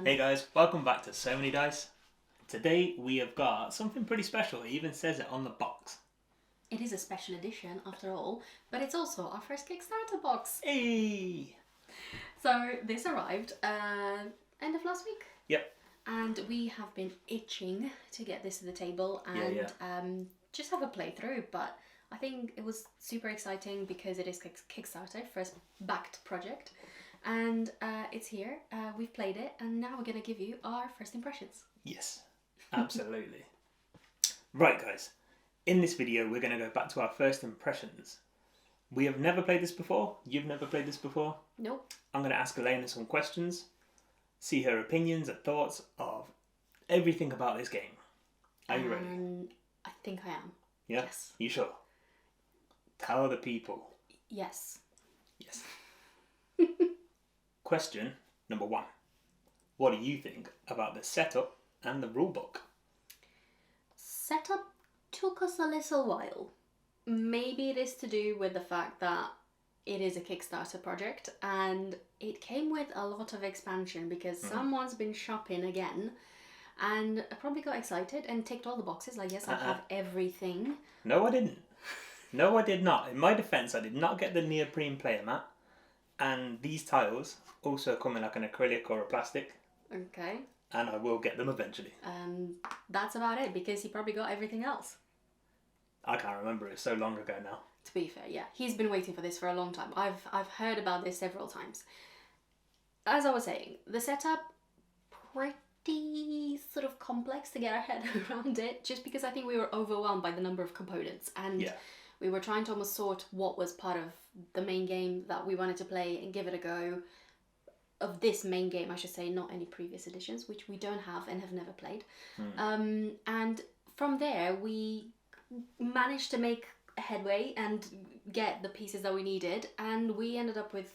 Hey guys, welcome back to So Many Dice. Today we have got something pretty special. It even says it on the box. It is a special edition after all, but it's also our first Kickstarter box. Hey! So this arrived end of last week. Yep. And we have been itching to get this to the table and just have a playthrough, but I think it was super exciting because it is Kickstarter, first backed project. And it's here, we've played it, and now we're going to give you our first impressions. Yes, absolutely. Right guys, in this video we're going to go back to our first impressions. We have never played this before, you've never played this before. Nope. I'm going to ask Elena some questions, see her opinions and thoughts of everything about this game. Are you ready? I think I am. Yeah? Yes. You sure? Tell the people. Yes. Yes. Question number 1. What do you think about the setup and the rulebook? Setup took us a little while. Maybe it is to do with the fact that it is a Kickstarter project and it came with a lot of expansion because someone's been shopping again and I probably got excited and ticked all the boxes like, yes, I have everything. No, I didn't. No, I did not. In my defence, I did not get the neoprene player mat. And these tiles also come in like an acrylic or a plastic. Okay. And I will get them eventually. That's about it because he probably got everything else. I can't remember, it's so long ago now. To be fair, yeah. He's been waiting for this for a long time. I've heard about this several times. As I was saying, the setup, pretty sort of complex to get our head around it, just because I think we were overwhelmed by the number of components. And we were trying to almost sort what was part of the main game that we wanted to play and give it a go. Of this main game, I should say, not any previous editions, which we don't have and have never played. And from there, we managed to make headway and get the pieces that we needed, and we ended up with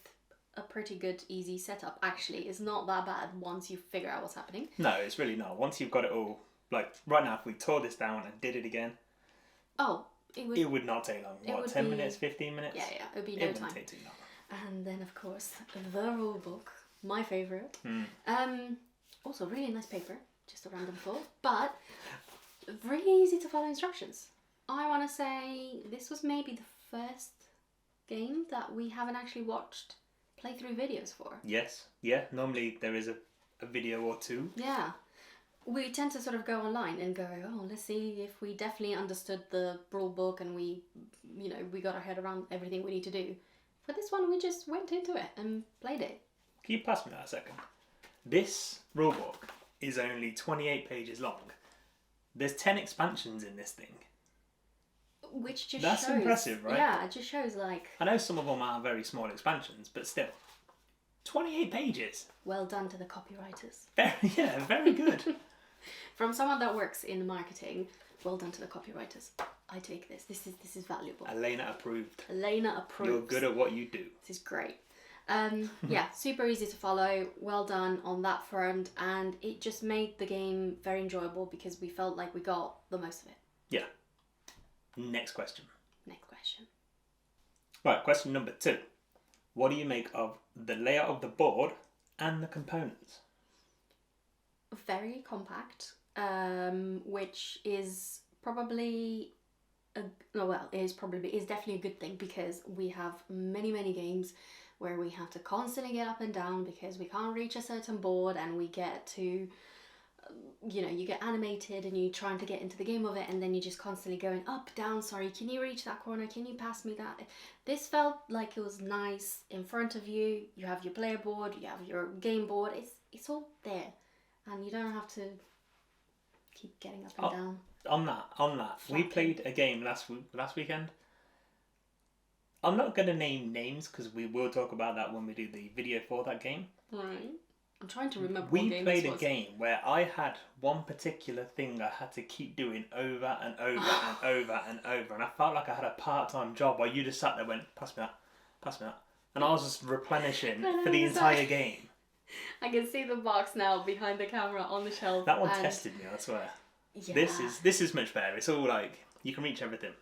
a pretty good, easy setup. Actually, it's not that bad once you figure out what's happening. No, it's really not. Once you've got it all, like right now, if we tore this down and did it again, it would not take long. What, 10 minutes, 15 minutes? Yeah, it would be no time. It wouldn't take too long. And then, of course, the rulebook, my favourite. Also, really nice paper, just a random thought, but really easy to follow instructions. I want to say this was maybe the first game that we haven't actually watched playthrough videos for. Yes, yeah, normally there is a video or two. Yeah. We tend to sort of go online and go, oh, let's see if we definitely understood the rule book and we got our head around everything we need to do. For this one, we just went into it and played it. Can you pass me that a second? This rulebook is only 28 pages long. There's 10 expansions in this thing. Which just That's shows, impressive, right? Yeah, it just shows like... I know some of them are very small expansions, but still. 28 pages. Well done to the copywriters. Very good. From someone that works in marketing, well done to the copywriters. I take this. This is valuable. Elena approved. Elena approves. You're good at what you do. This is great. Yeah, super easy to follow. Well done on that front, and it just made the game very enjoyable because we felt like we got the most of it. Yeah. Next question. Next question. Right, question number 2. What do you make of the layout of the board and the components? Very compact, which is probably is definitely a good thing because we have many games where we have to constantly get up and down because we can't reach a certain board and we get to you get animated and you're trying to get into the game of it and then you're just constantly going up, down, sorry, can you reach that corner, can you pass me that? This felt like it was nice in front of you. You have your player board, you have your game board, it's all there and you don't have to keep getting up and down. On that, we played a game last weekend. I'm not going to name names because we will talk about that when we do the video for that game. Right. I'm trying to remember what game this was. We played a game where I had one particular thing I had to keep doing over and over and over and over, and I felt like I had a part-time job while you just sat there and went, pass me that. And I was just replenishing for the entire game. I can see the box now behind the camera on the shelf. That one tested me, I swear. Yeah. This is much better. It's all like, you can reach everything.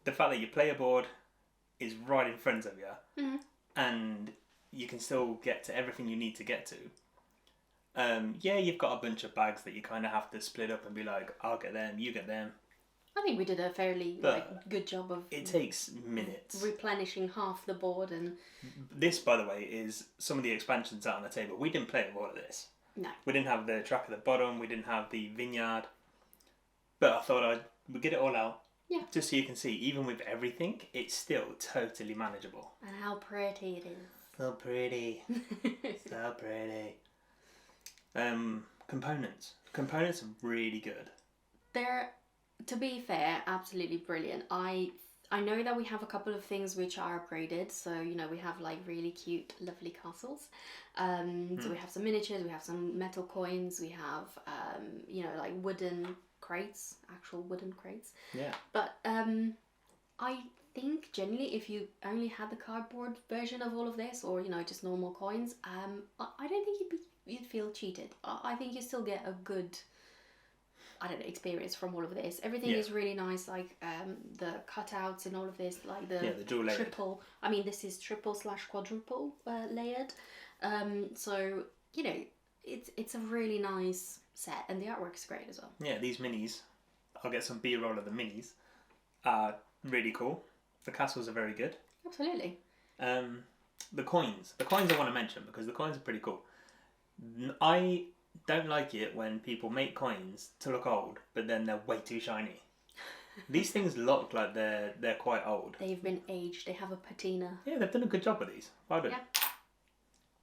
The fact that your player board is right in front of you, and you can still get to everything you need to get to. Yeah, you've got a bunch of bags that you kind of have to split up and be like, I'll get them, you get them. I think we did a fairly good job of It takes minutes. replenishing half the board. And this, by the way, is some of the expansions out on the table. We didn't play with all of this. no, We didn't have the track at the bottom. We didn't have the vineyard. But I thought we'd get it all out. Yeah. Just so you can see, even with everything, it's still totally manageable. and how pretty it is. So pretty. So pretty. Components. Components are really good. They're, to be fair, absolutely brilliant. I know that we have a couple of things which are upgraded. So, you know, we have like really cute, lovely castles. So we have some miniatures, we have some metal coins, we have, you know, like wooden crates, actual wooden crates. Yeah. But I think generally if you only had the cardboard version of all of this, or, you know, just normal coins, I don't think you'd feel cheated. I think you still get a good, I don't know, experience from all of this. Everything is really nice, like the cutouts and all of this, like the dual layered. triple. I mean, this is triple/quadruple layered. So you know, it's a really nice set, and the artwork's great as well. Yeah, these minis. I'll get some B-roll of the minis. Are really cool. The castles are very good. Absolutely. The coins. The coins I want to mention because the coins are pretty cool. I don't like it when people make coins to look old, but then they're way too shiny. These things look like they're quite old. They've been aged. They have a patina. Yeah, they've done a good job with these. Well done. Yeah.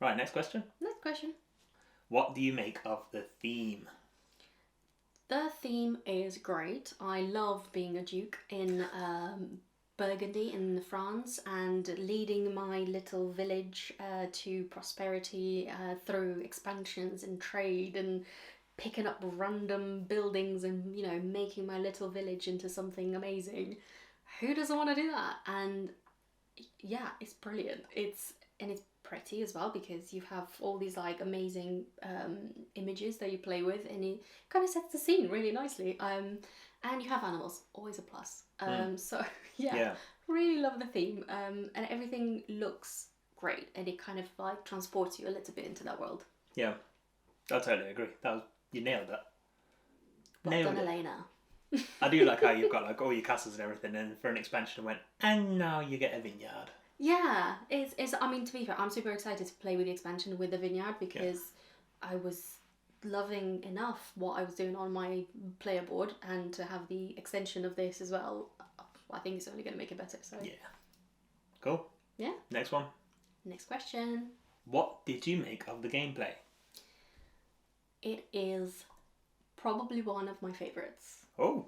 Right, next question. Next question. What do you make of the theme? The theme is great. I love being a duke in Burgundy in France and leading my little village to prosperity through expansions and trade and picking up random buildings and, you know, making my little village into something amazing. Who doesn't want to do that? And yeah, it's brilliant. It's pretty as well because you have all these like amazing images that you play with, and it kind of sets the scene really nicely. And you have animals, always a plus. So yeah, really love the theme. And everything looks great, and it kind of like transports you a little bit into that world. Yeah, I totally agree. You nailed that. Well done, Elena. I do like how you've got like all your castles and everything, and for an expansion went, and now you get a vineyard. Yeah, it's. I mean, to be fair, I'm super excited to play with the expansion with the vineyard because I was loving enough what I was doing on my player board, and to have the extension of this as well, I think it's only going to make it better. So yeah, cool. Yeah. Next one. Next question. What did you make of the gameplay? It is probably one of my favourites. Oh,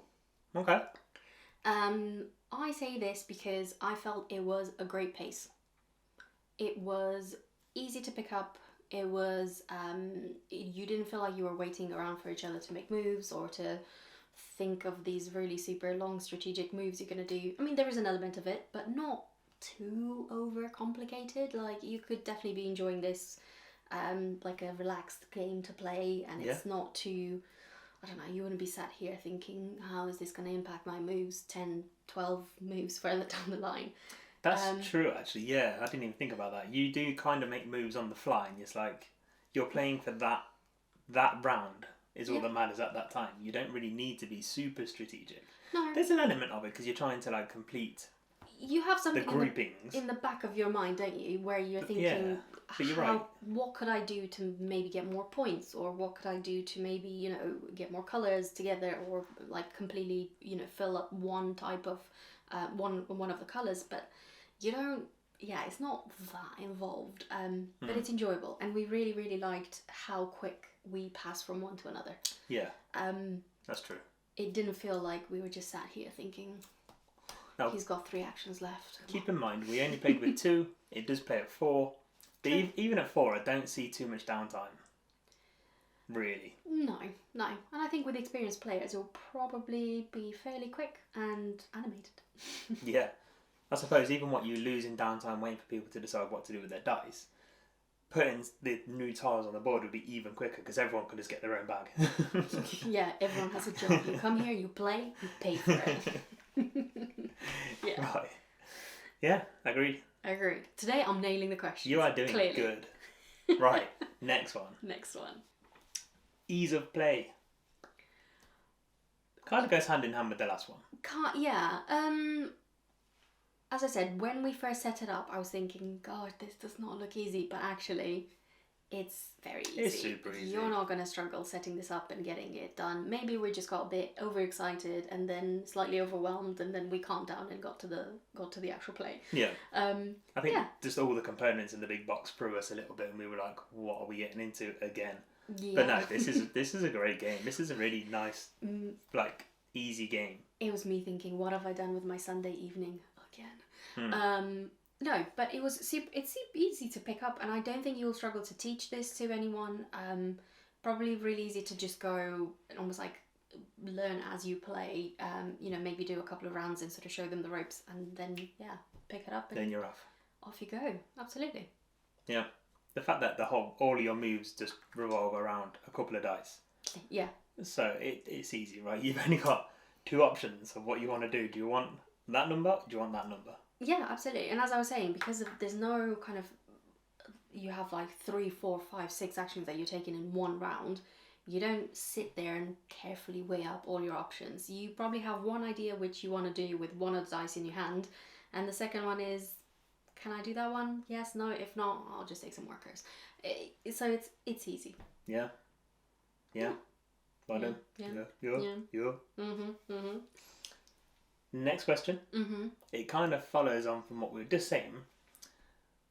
okay. I say this because I felt it was a great pace. It was easy to pick up. It was, you didn't feel like you were waiting around for each other to make moves or to think of these really super long strategic moves you're going to do. I mean, there is an element of it, but not too overcomplicated. Like, you could definitely be enjoying this like a relaxed game to play, and it's not too, I don't know, you wouldn't be sat here thinking, how is this going to impact my moves 10, 12 moves further down the line. That's true, actually. Yeah, I didn't even think about that. You do kind of make moves on the fly, and it's like you're playing for that round is all that matters at that time. You don't really need to be super strategic. No. There's an element of it because you're trying to like complete. You have something the groupings in the back of your mind, don't you, where you're thinking, but you're right. What could I do to maybe get more points, or what could I do to maybe, you know, get more colours together, or like completely, you know, fill up one type of one of the colours, but you don't. Yeah, it's not that involved, but it's enjoyable, and we really, really liked how quick we pass from one to another. Yeah, that's true. It didn't feel like we were just sat here thinking, now, he's got 3 actions left. Keep in mind, we only played with 2. It does play at 4. But even at 4, I don't see too much downtime. Really. No. And I think with experienced players, it'll probably be fairly quick and animated. Yeah. I suppose even what you lose in downtime waiting for people to decide what to do with their dice, putting the new tiles on the board would be even quicker because everyone could just get their own bag. Yeah, everyone has a job. You come here, you play, you pay for it. Yeah. Right. Yeah, agreed. Today I'm nailing the questions. You are doing clearly. good. Right, next one. Next one. ease of play. Kind of goes hand in hand with the last one. Yeah. As I said, when we first set it up, I was thinking, God, this does not look easy, but actually, it's very easy. It's super easy. You're not going to struggle setting this up and getting it done. Maybe we just got a bit overexcited and then slightly overwhelmed, and then we calmed down and got to the actual play. Yeah. I think just all the components in the big box threw us a little bit, and we were like, "What are we getting into again?" Yeah. But no, this is a great game. This is a really nice, like, easy game. It was me thinking, what have I done with my Sunday evening again? No, but it's super easy to pick up, and I don't think you'll struggle to teach this to anyone. Probably really easy to just go and almost like learn as you play. Maybe do a couple of rounds and sort of show them the ropes, and then pick it up. And then you're off. Off you go. Absolutely. Yeah, the fact that all of your moves just revolve around a couple of dice. Yeah. So it's easy, right? You've only got 2 options of what you want to do. Do you want that number? Or do you want that number? Yeah, absolutely. And as I was saying, because there's no kind of, you have like 3, 4, 5, 6 actions that you're taking in one round. You don't sit there and carefully weigh up all your options. You probably have one idea which you want to do with one of the dice in your hand, and the second one is, can I do that one? Yes, no. If not, I'll just take some workers. So it's easy. Yeah. Well done. Yeah. Next question. It kind of follows on from what we were just saying.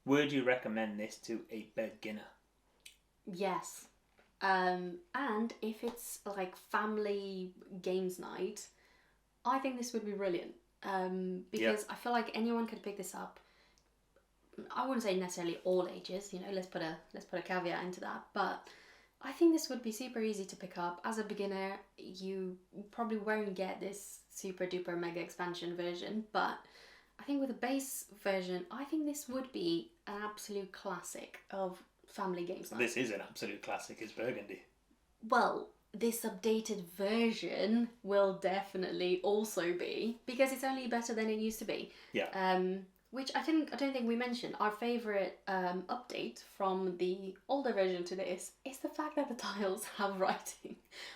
Would you recommend this to a beginner? Yes. And if it's like family games night, I think this would be brilliant. Because I feel like anyone could pick this up. I wouldn't say necessarily all ages, let's put a caveat into that, but I think this would be super easy to pick up. As a beginner, you probably won't get this super duper mega expansion version, but I think with a base version, I think this would be an absolute classic of family games night. This is an absolute classic, it's Burgundy. Well, this updated version will definitely also be, because it's only better than it used to be. Yeah. Which I don't think we mentioned. Our favourite update from the older version to this is the fact that the tiles have writing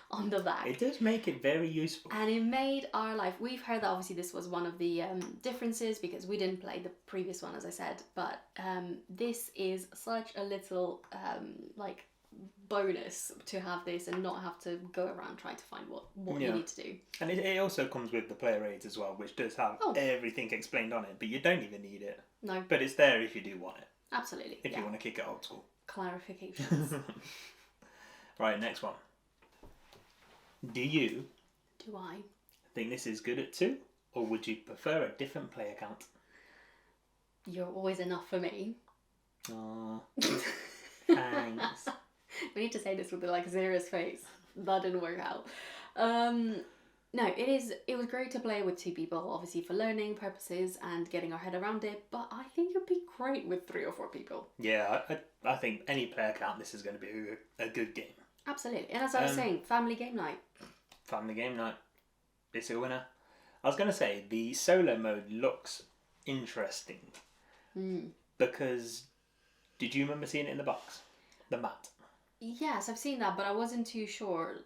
on the back. It does make it very useful. And it made our life... We've heard that obviously this was one of the differences because we didn't play the previous one, as I said. But this is such a little bonus to have this and not have to go around trying to find what you need to do. And it also comes with the player aids as well, which does have everything explained on it, but you don't even need it. No. But it's there if you do want it. Absolutely. If you want to kick it old school. Clarifications. Right, next one. Do I think this is good at 2, or would you prefer a different player count? You're always enough for me. Aww. Thanks. We need to say this with a serious face. That didn't work out. No, it was great to play with 2 people, obviously for learning purposes and getting our head around it, but I think it'd be great with 3 or 4 people. Yeah, I think any player count, this is going to be a good game. Absolutely. And as I was saying, family game night. Family game night. It's a winner. I was going to say, the solo mode looks interesting. Because, did you remember seeing it in the box? The mat? Yes, I've seen that, but I wasn't too sure,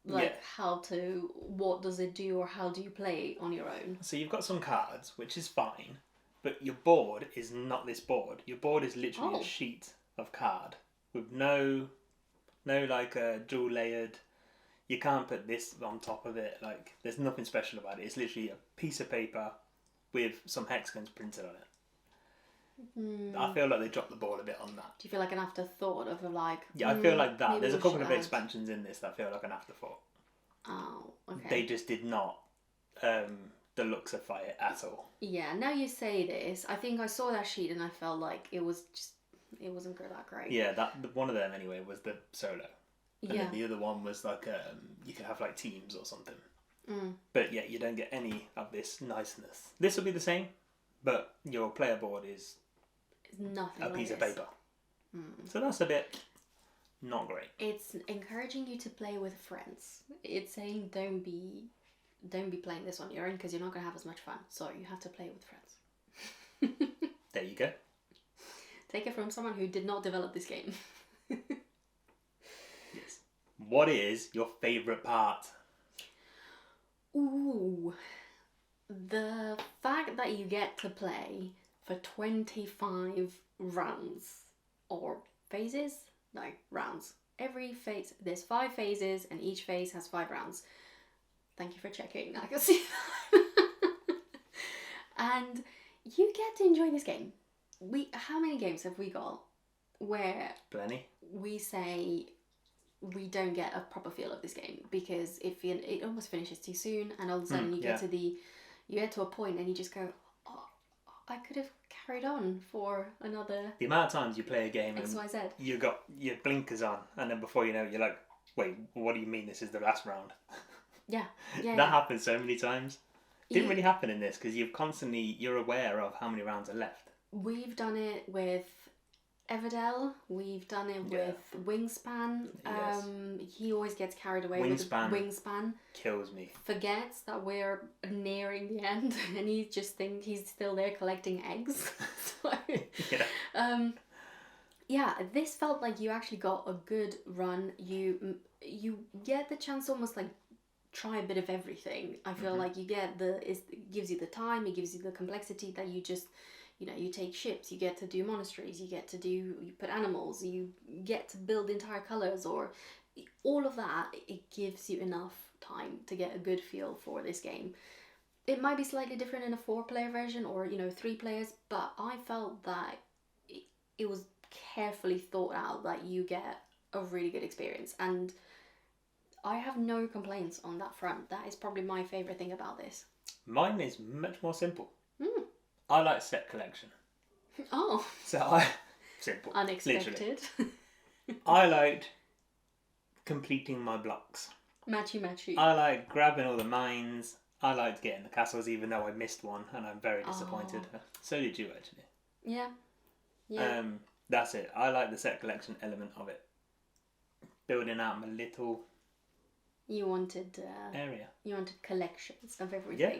what does it do or how do you play on your own? So you've got some cards, which is fine, but your board is not this board. Your board is literally a sheet of card with no dual layered. You can't put this on top of it. There's nothing special about it. It's literally a piece of paper with some hexagons printed on it. I feel like they dropped the ball a bit on that. Do you feel like an afterthought of Yeah, I feel like that. There's a couple of expansions in this that feel like an afterthought. Oh, okay. They just did not deluxify it at all. Yeah, now you say this, I think I saw that sheet and I felt like it wasn't that great. Yeah, one of them anyway was the solo. And yeah. then the other one was you could have teams or something. But yeah, you don't get any of this niceness. This will be the same, but your player board is nothing a piece of paper. So that's a bit not great. It's encouraging you to play with friends. It's saying don't be playing this on your own because you're not going to have as much fun. So you have to play with friends. There you go. Take it from someone who did not develop this game. Yes. What is your favourite part? Ooh, the fact that you get to play for 25 rounds or phases? No, rounds. Every phase, there's 5 phases, and each phase has 5 rounds. Thank you for checking. I can see that. And you get to enjoy this game. How many games have we got where Plenty. we say we don't get a proper feel of this game because it almost finishes too soon, and all of a sudden you get to a point and you just go, oh, I could have carried on for another The amount of times you play a game and XYZ. you got your blinkers on, and then before you know it, you're like, wait, what do you mean this is the last round? Yeah. That happens so many times. Didn't really happen in this because you're aware of how many rounds are left. We've done it with Everdell. We've done it with Wingspan. Yes. He always gets carried away with Wingspan. Kills me. Forgets that we're nearing the end, and he just thinks he's still there collecting eggs. So, this felt like you actually got a good run. You get the chance to almost like try a bit of everything. I feel like you get it gives you the time, it gives you the complexity that you just, you take ships, you get to do monasteries, you put animals, you get to build entire colours, or all of that. It gives you enough time to get a good feel for this game. It might be slightly different in a 4-player version or 3 players, but I felt that it was carefully thought out that you get a really good experience, and I have no complaints on that front. That is probably my favourite thing about this. Mine is much more simple. I like set collection. Oh. So simple. Unexpected. I liked completing my blocks. Matchy. I like grabbing all the mines. I liked getting the castles, even though I missed one, and I'm very disappointed. So did you, actually. Yeah. That's it. I like the set collection element of it. Building out my little You wanted area. You wanted collections of everything. Yeah,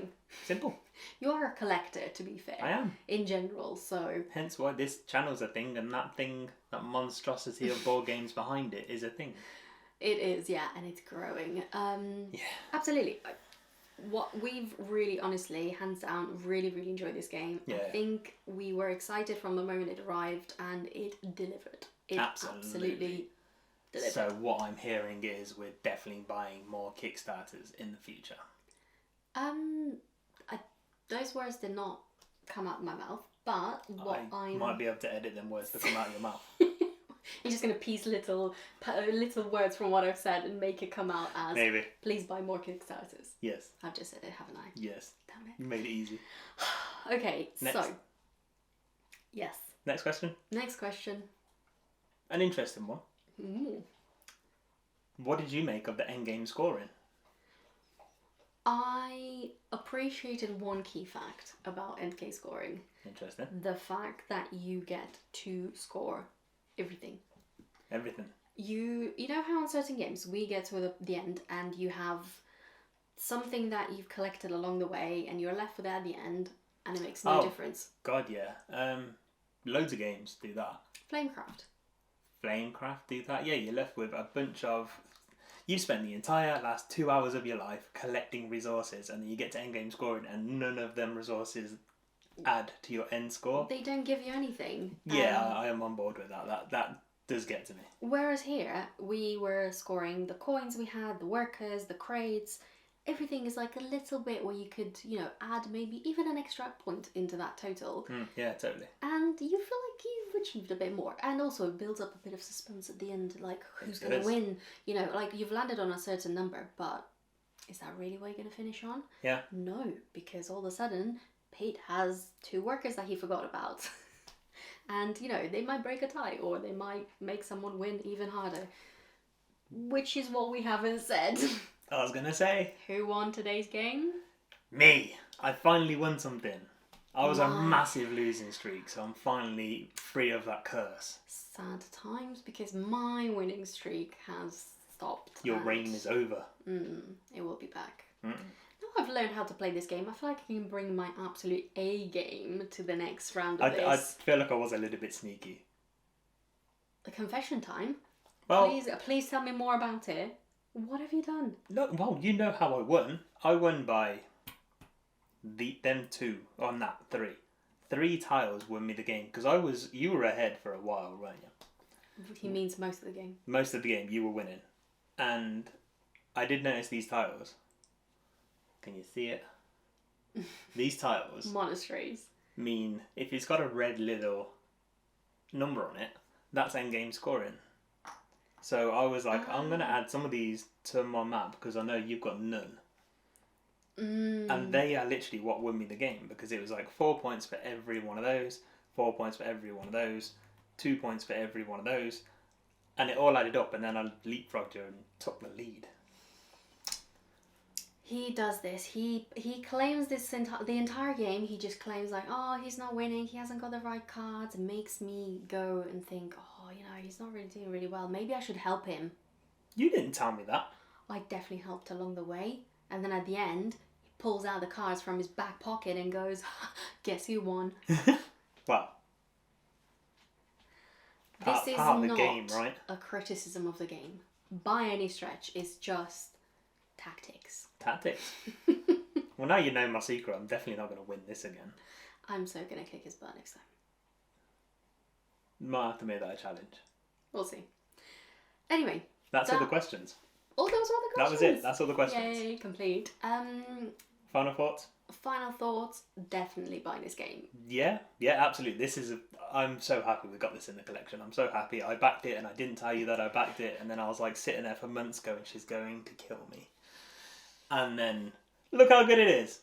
simple. You are a collector, to be fair. I am. In general, so... Hence why this channel's a thing, and that monstrosity of board games behind it is a thing. It is, yeah, and it's growing. Absolutely. What we've really, honestly, hands down, really, really enjoyed this game. Yeah. I think we were excited from the moment it arrived, and it delivered. It absolutely delivered. So what I'm hearing is we're definitely buying more Kickstarters in the future. Those words did not come out of my mouth, but I might be able to edit them words to come out of your mouth. You're just going to piece little words from what I've said and make it come out as, maybe, please buy more Kickstarters. Yes. I've just said it, haven't I? Yes. Damn it. You made it easy. Okay, Next. so. Yes. Next question. Next question. An interesting one. Ooh. What did you make of the endgame scoring? I appreciated one key fact about endgame scoring. Interesting. The fact that you get to score everything. Everything. You know how in certain games we get to the end and you have something that you've collected along the way and you're left with it at the end and it makes no difference. God, yeah. Loads of games do that. Flamecraft do that. Yeah, you're left with a bunch of... You spent the entire last 2 hours of your life collecting resources, and then you get to endgame scoring and none of them resources add to your end score. They don't give you anything. Yeah, I am on board with that. That does get to me. Whereas here, we were scoring the coins we had, the workers, the crates. Everything is like a little bit where you could, add maybe even an extra point into that total. Yeah, totally. And you feel like you've achieved a bit more. And also it builds up a bit of suspense at the end, like who's going to win? Like you've landed on a certain number, but is that really what you're going to finish on? Yeah. No, because all of a sudden, Pete has 2 workers that he forgot about. And, they might break a tie or they might make someone win even harder. Which is what we haven't said. I was going to say. Who won today's game? Me. I finally won something. I was a massive losing streak, so I'm finally free of that curse. Sad times, because my winning streak has stopped. Your reign is over. It will be back. Now I've learned how to play this game, I feel like I can bring my absolute A game to the next round of this. I feel like I was a little bit sneaky. The confession time? Well, Please tell me more about it. What have you done? No, well, you know how I won. I won by them two on that three. 3 tiles won me the game because you were ahead for a while, weren't you? He means most of the game. Most of the game you were winning, and I did notice these tiles. Can you see it? These tiles Monasteries mean if it's got a red little number on it, that's endgame scoring. So I was like, I'm going to add some of these to my map because I know you've got none. And they are literally what won me the game because it was like 4 points for every one of those, 4 points for every one of those, 2 points for every one of those, and it all added up, and then I leapfrogged you and took the lead. He does this. He claims the entire game. He just claims like, oh, he's not winning. He hasn't got the right cards. It makes me go and think, oh, he's not really doing really well. Maybe I should help him. You didn't tell me that. I definitely helped along the way. And then at the end, he pulls out the cards from his back pocket and goes, guess who won? Well, This is part of not the game, right? a criticism of the game by any stretch. It's just tactics. Tactics. Well, now you know my secret. I'm definitely not going to win this again. I'm so gonna kick his butt next time. Might have to make that a challenge. We'll see. Anyway. That's all the questions. Oh, those were the That questions. was it. That's all the questions. Yay, complete. Final thoughts? Final thoughts, definitely buy this game. Yeah, absolutely. I'm so happy we got this in the collection. I'm so happy. I backed it and I didn't tell you that I backed it, and then I was like sitting there for months going, she's going to kill me. And then, look how good it is.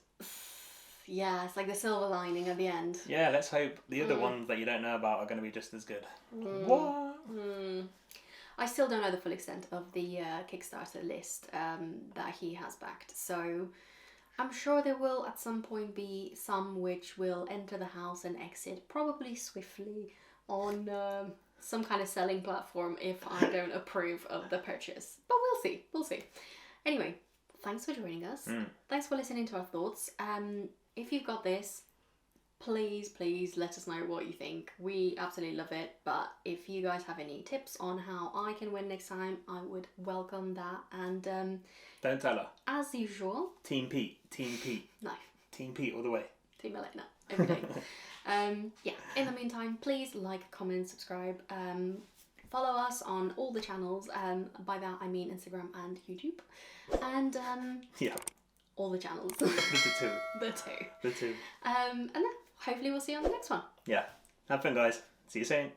Yeah, it's like the silver lining at the end. Yeah, let's hope the other ones that you don't know about are going to be just as good. What? I still don't know the full extent of the Kickstarter list that he has backed, so I'm sure there will at some point be some which will enter the house and exit, probably swiftly, on some kind of selling platform if I don't approve of the purchase. But we'll see. Anyway, thanks for joining us. Thanks for listening to our thoughts. If you've got this, please let us know what you think. We absolutely love it, but if you guys have any tips on how I can win next time, I would welcome that. And Don't tell her. as usual, Team Pete. no, Team Pete all the way. Team Elena every day. Yeah, in the meantime, please like, comment, subscribe, follow us on all the channels. By that I mean Instagram and YouTube, and Yeah. all the channels. The two. The two. And then hopefully we'll see you on the next one. Yeah. Have fun, guys. See you soon.